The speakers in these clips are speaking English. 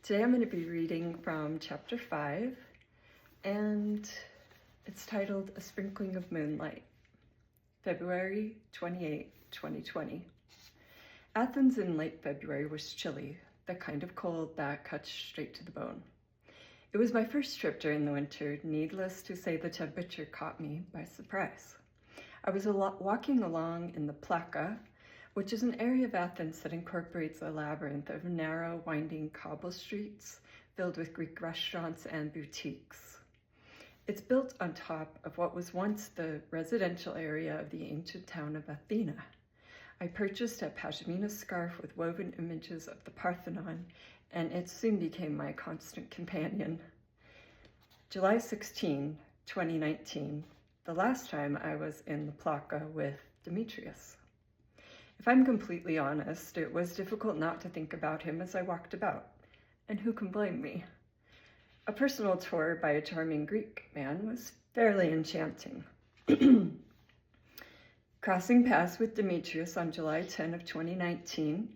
Today I'm going to be reading from chapter 5, and it's titled A Sprinkling of Moonlight, February 28, 2020. Athens in late February was chilly, the kind of cold that cuts straight to the bone. It was my first trip during the winter. Needless to say, the temperature caught me by surprise. I was walking along in the Pláka, which is an area of Athens that incorporates a labyrinth of narrow, winding cobble streets filled with Greek restaurants and boutiques. It's built on top of what was once the residential area of the ancient town of Athens. I purchased a pashmina scarf with woven images of the Parthenon, and it soon became my constant companion. July 16, 2019, the last time I was in the Pláka with Demetrius. If I'm completely honest, it was difficult not to think about him as I walked about, and who can blame me? A personal tour by a charming Greek man was fairly enchanting. Crossing paths with Demetrius on July 10 of 2019,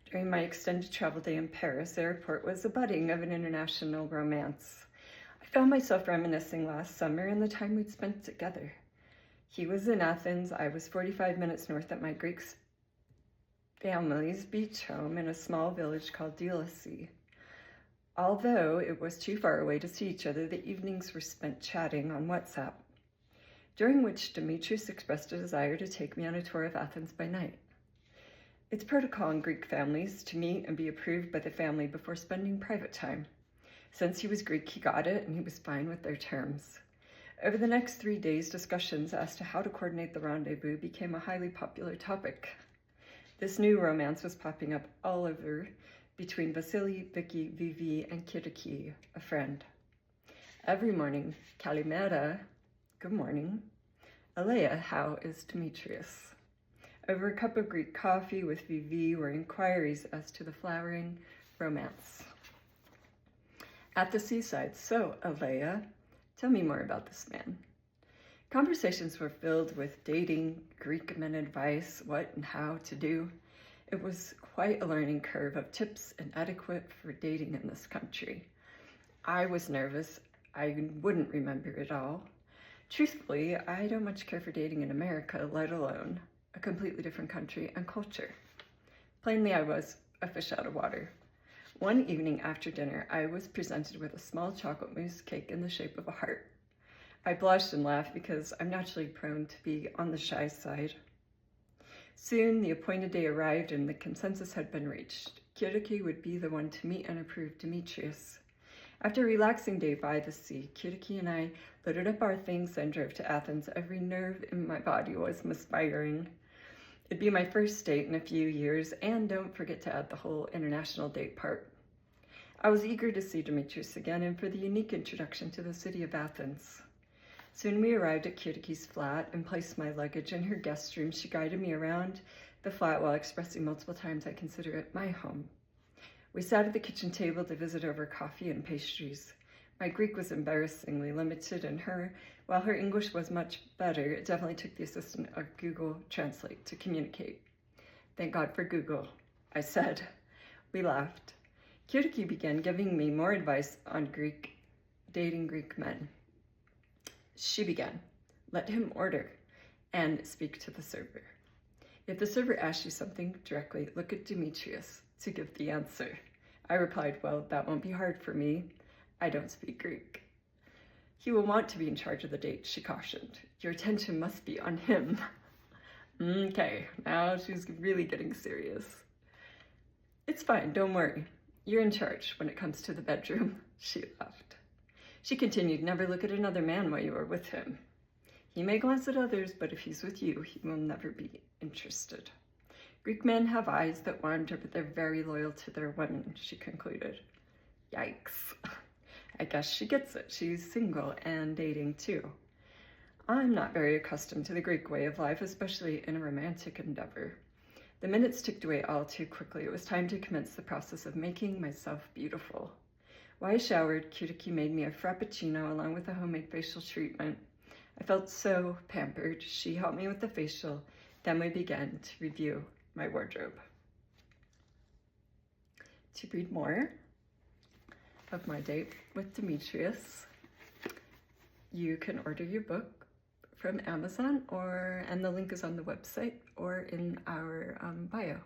during my extended travel day in Paris airport, was the budding of an international romance. I found myself reminiscing last summer and the time we'd spent together. He was in Athens, I was 45 minutes north at my Greek family's beach home in a small village called Delisi. Although it was too far away to see each other, the evenings were spent chatting on WhatsApp, during which Demetrius expressed a desire to take me on a tour of Athens by night. It's protocol in Greek families to meet and be approved by the family before spending private time. Since he was Greek, he got it, and he was fine with their terms. Over the next 3 days, discussions as to how to coordinate the rendezvous became a highly popular topic. This new romance was popping up all over between Vasily, Vicky, Vivi, and Kiriki, a friend. Every morning, Kalimera, good morning. Alea, how is Demetrius? Over a cup of Greek coffee with Vivi were inquiries as to the flowering romance. At the seaside, so Alea, tell me more about this man. Conversations were filled with dating, Greek men advice, what and how to do. It was quite a learning curve of tips and etiquette for dating in this country. I was nervous. I wouldn't remember it all. Truthfully, I don't much care for dating in America, let alone a completely different country and culture. Plainly, I was a fish out of water. One evening after dinner, I was presented with a small chocolate mousse cake in the shape of a heart. I blushed and laughed because I'm naturally prone to be on the shy side. Soon, the appointed day arrived and the consensus had been reached. Kiriki would be the one to meet and approve Demetrius. After a relaxing day by the sea, Kiriki and I loaded up our things and drove to Athens. Every nerve in my body was misfiring. It'd be my first date in a few years, and don't forget to add the whole international date part. I was eager to see Demetrius again and for the unique introduction to the city of Athens. Soon we arrived at Kiriki's flat and placed my luggage in her guest room. She guided me around the flat while expressing multiple times I consider it my home. We sat at the kitchen table to visit over coffee and pastries. My Greek was embarrassingly limited, and while her English was much better, it definitely took the assistance of Google Translate to communicate. Thank God for Google, I said. We laughed. Kiriki began giving me more advice on dating Greek men. She began, let him order and speak to the server. If the server asks you something directly, look at Demetrius to give the answer. I replied, well, that won't be hard for me. I don't speak Greek. He will want to be in charge of the date, she cautioned. Your attention must be on him. Okay, now she's really getting serious. It's fine, don't worry. You're in charge when it comes to the bedroom, she laughed. She continued, never look at another man while you are with him. He may glance at others, but if he's with you, he will never be interested. Greek men have eyes that wander, but they're very loyal to their women, she concluded. Yikes. I guess she gets it. She's single and dating too. I'm not very accustomed to the Greek way of life, especially in a romantic endeavor. The minutes ticked away all too quickly. It was time to commence the process of making myself beautiful. While I showered, Kiriki made me a frappuccino along with a homemade facial treatment. I felt so pampered. She helped me with the facial. Then we began to review my wardrobe. To read more, of my date with Demetrius. You can order your book from Amazon, and the link is on the website or in our bio.